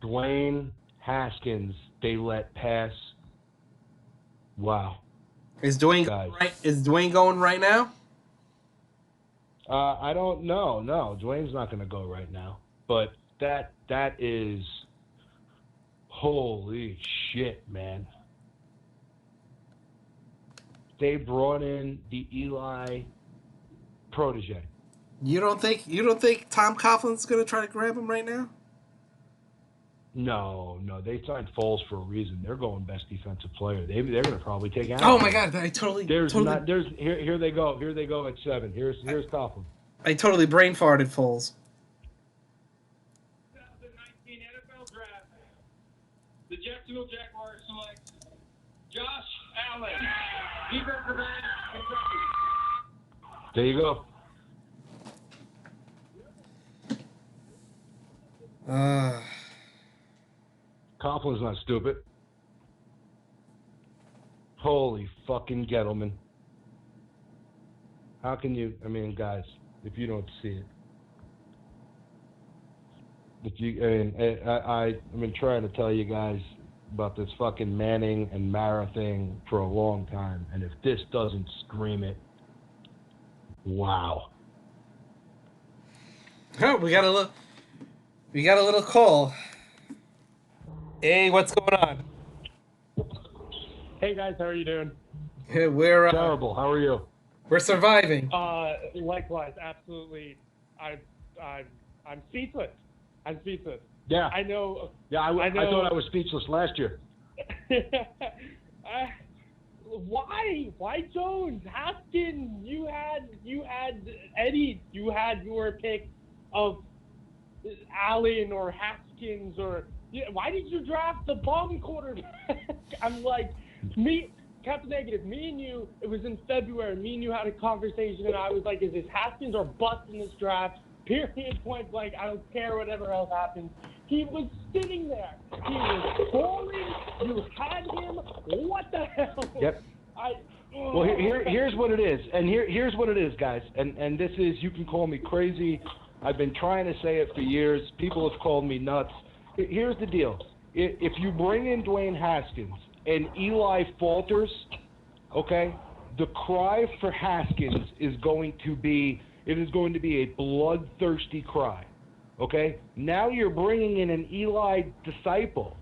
Dwayne Haskins, they let pass. Wow. Is Dwayne going right now? I don't know. No, Dwayne's not going to go right now. But that is holy shit, man. They brought in the Eli protege. You don't think Tom Coughlin's going to try to grab him right now? No, they signed Foles for a reason. They're going best defensive player. They're going to probably take out. Oh my God! I totally. Here they go. Here they go at 7. Here's Coughlin. I totally brain farted Foles. 2019 NFL Draft. The Jacksonville Jaguars select Josh Allen, defensive end, Kentucky. There you go. Coughlin's not stupid. Holy fucking Gettleman. How can you, guys, if you don't see it. I've been trying to tell you guys about this fucking Manning and Mara thing for a long time, and if this doesn't scream it, wow. Oh, we got a little call. Hey, what's going on? Hey guys, how are you doing? We're terrible. How are you? We're surviving. Likewise, absolutely. I'm speechless. Yeah. I know. Yeah, I thought I was speechless last year. Why Jones? Haskins? You had Eddie. You had your pick of Allen or Haskins or. Yeah, why did you draft the bum quarterback? I'm like, Captain Negative, me and you, it was in February, me and you had a conversation, and I was like, is this Haskins or bust in this draft? Period, point blank, I don't care whatever else happens. He was sitting there. He was boring. You had him. What the hell? Yep. Well, here's what it is. And here's what it is, guys. And this is, you can call me crazy. I've been trying to say it for years. People have called me nuts. Here's the deal. If you bring in Dwayne Haskins and Eli falters, okay, the cry for Haskins is going to be a bloodthirsty cry, okay? Now you're bringing in an Eli disciple.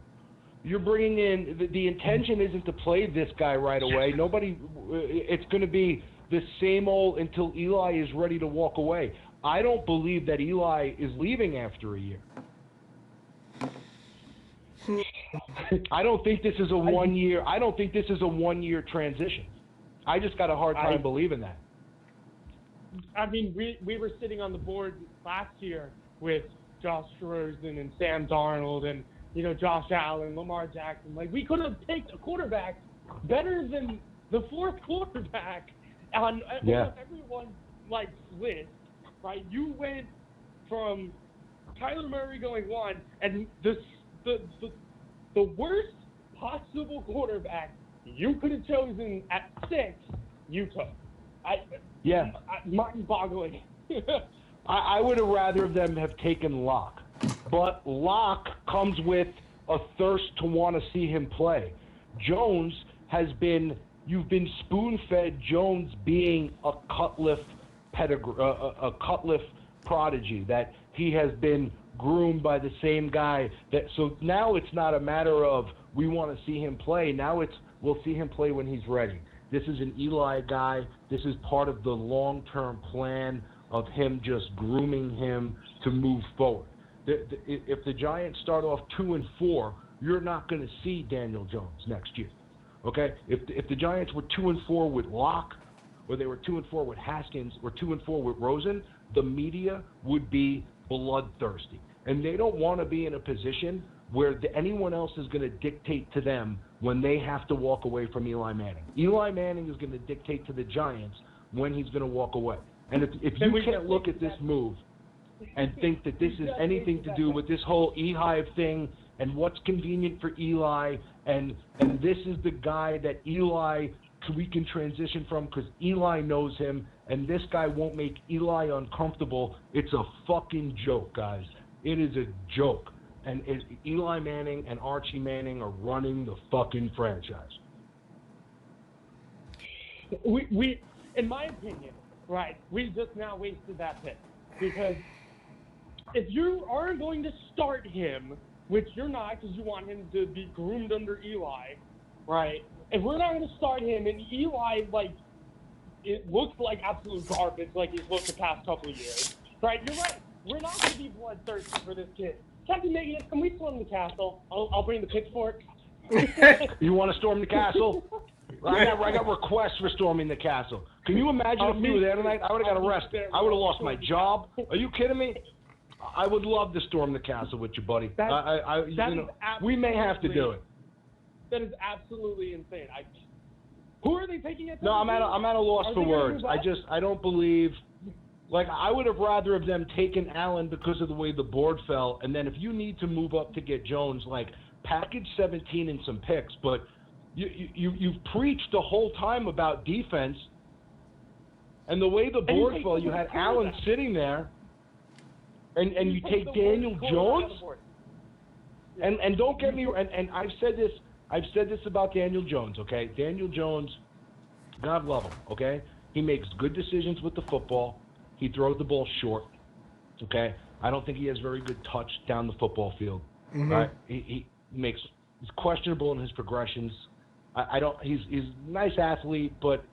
You're bringing in, the intention isn't to play this guy right away. It's going to be the same old until Eli is ready to walk away. I don't believe that Eli is leaving after a year. I don't think this is a 1 year. I don't think this is a 1 year transition. I just got a hard time believing that. I mean, we were sitting on the board last year with Josh Rosen and Sam Darnold and Josh Allen, Lamar Jackson. Like, we could have picked a quarterback better than the 4th quarterback on almost everyone's list, right? You went from Kyler Murray going 1, and the worst possible quarterback you could have chosen at 6, you took. Mind-boggling. I would have rather them have taken Locke. But Locke comes with a thirst to want to see him play. Jones you've been spoon-fed Jones being a Cutcliffe prodigy, that he has been groomed by the same guy. So now it's not a matter of we want to see him play. Now we'll see him play when he's ready. This is an Eli guy. This is part of the long-term plan of him just grooming him to move forward. If the Giants start off 2-4, you're not going to see Daniel Jones next year. Okay? If the Giants were 2-4 with Locke, or they were 2-4 with Haskins, or 2-4 with Rosen, the media would be bloodthirsty. And they don't want to be in a position where anyone else is going to dictate to them when they have to walk away from Eli Manning. Eli Manning is going to dictate to the Giants when he's going to walk away. And if you can't look at this move and think that this is anything to do with this whole Ehive thing and what's convenient for Eli, and this is the guy that we can transition from because Eli knows him, and this guy won't make Eli uncomfortable, it's a fucking joke, guys. It is a joke. And Eli Manning and Archie Manning are running the fucking franchise. We, in my opinion, right, we just now wasted that pick. Because if you are going to start him, which you're not because you want him to be groomed under Eli, right? If we're not going to start him and Eli, it looks like absolute garbage like he's looked the past couple of years, right? You're right. We're not going to be bloodthirsty for this kid. Captain Negative, can we storm the castle? I'll bring the pitchfork. You want to storm the castle? I got requests for storming the castle. Can you imagine if you were there tonight? I would have got arrested. I would have lost my job. Are you kidding me? I would love to storm the castle with you, buddy. We may have to do it. That is absolutely insane. Who are they taking at? No, I'm at a loss for words. I don't believe. I would have rather of them taken Allen because of the way the board fell, and then if you need to move up to get Jones, package 17 and some picks. But you've preached the whole time about defense, and the way the board fell, you had Allen sitting there, and you take Daniel Jones, and don't get me. And I've said this about Daniel Jones. Okay, Daniel Jones, God love him. Okay, he makes good decisions with the football. He throws the ball short, okay? I don't think he has very good touch down the football field, right? He's questionable in his progressions. He's a nice athlete, but,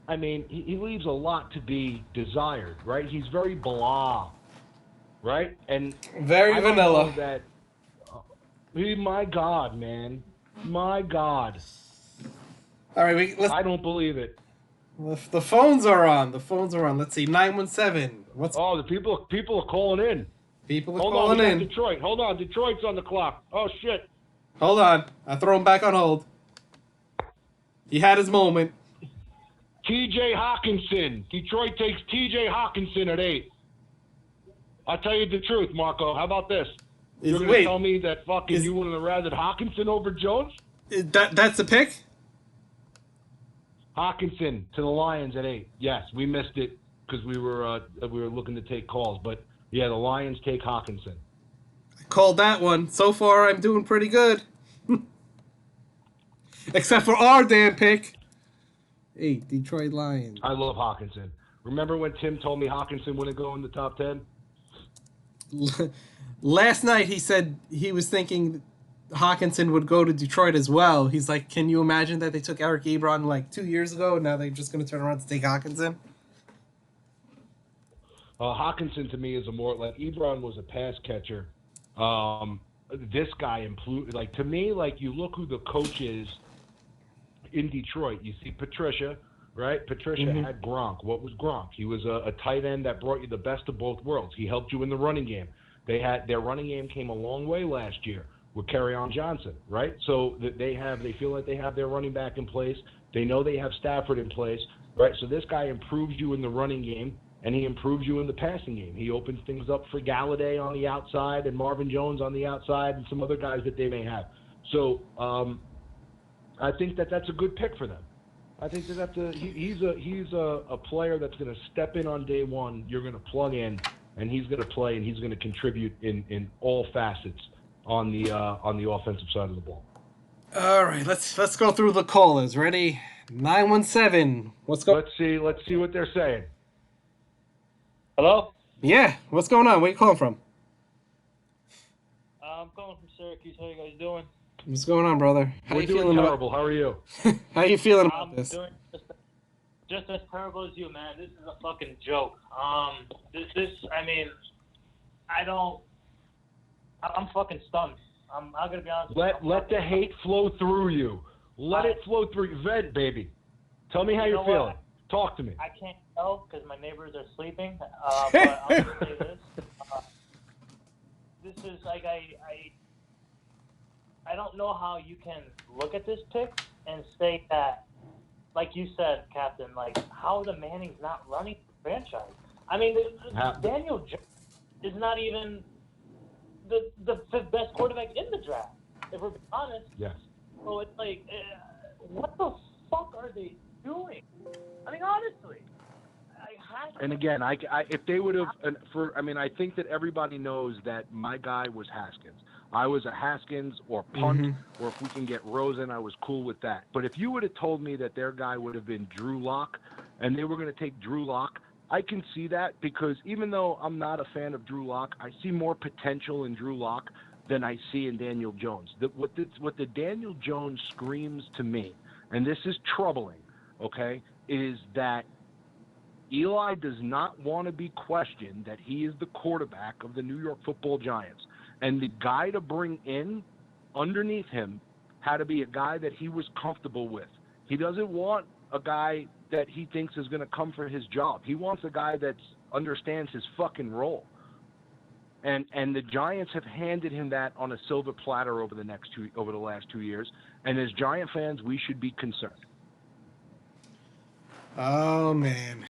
he leaves a lot to be desired, right? He's very blah, right? And very vanilla. My God, man. My God. All right, I don't believe it. The phones are on. Let's see, 917. The people are calling in. People are calling in. Detroit. Hold on, Detroit's on the clock. Oh shit. Hold on, I throw him back on hold. He had his moment. T.J. Hockenson. Detroit takes T.J. Hockenson at 8. I'll tell you the truth, Marco. How about this? You're going to tell me that you would have rather Hockenson over Jones? That's the pick? Hockenson to the Lions at 8. Yes, we missed it because we were looking to take calls. But, yeah, the Lions take Hockenson. I called that one. So far, I'm doing pretty good. Except for our damn pick. 8, Detroit Lions. I love Hockenson. Remember when Tim told me Hockenson wouldn't go in the top 10? Last night, he said he was thinking Hockenson would go to Detroit as well. He's like, can you imagine that they took Eric Ebron 2 years ago and now they're just going to turn around to take Hockenson? Hockenson to me is Ebron was a pass catcher. This guy to me, you look who the coach is in Detroit. You see Patricia, right? Patricia had Gronk. What was Gronk? He was a tight end that brought you the best of both worlds. He helped you in the running game. Their running game came a long way last year with Kerryon Johnson, right? So they feel like they have their running back in place. They know they have Stafford in place, right? So this guy improves you in the running game. and he improves you in the passing game. He opens things up for Galladay on the outside and Marvin Jones on the outside and some other guys that they may have. So I think that that's a good pick for them. I think that he's a player that's going to step in on day one. You're going to plug in, and he's going to play, and he's going to contribute in all facets on the offensive side of the ball. All right, let's go through the callers. Ready? 917. What's going? Let's see what they're saying. Hello? Yeah, what's going on? Where you calling from? I'm calling from Syracuse. How you guys doing? What's going on, brother? We're doing terrible. How are you? How you feeling about I'm this? doing just as terrible as you, man. This is a fucking joke. I mean, I'm fucking stunned. I'm gonna be honest. Let the hate flow through you. Let it flow through you. Vent, baby. Tell me how you're feeling. Talk to me. I can't tell because my neighbors are sleeping. But I'll just say this. This is like I don't know how you can look at this pick and say that, like you said, Captain, like how the Manning's not running the franchise. I mean, Daniel Jones is not even the fifth best quarterback in the draft, if we're being honest. Yes. So it's like, what the fuck are they doing? I mean, honestly. And again, if they would have, I think that everybody knows that my guy was Haskins. I was a Haskins or punt, or if we can get Rosen, I was cool with that. But if you would have told me that their guy would have been Drew Lock, and they were going to take Drew Lock, I can see that because even though I'm not a fan of Drew Lock, I see more potential in Drew Lock than I see in Daniel Jones. What the Daniel Jones screams to me, and this is troubling, okay, is that Eli does not want to be questioned that he is the quarterback of the New York Football Giants. And the guy to bring in underneath him had to be a guy that he was comfortable with. He doesn't want a guy that he thinks is going to come for his job. He wants a guy that understands his fucking role. And the Giants have handed him that on a silver platter over the last 2 years. And as Giant fans, we should be concerned. Oh man.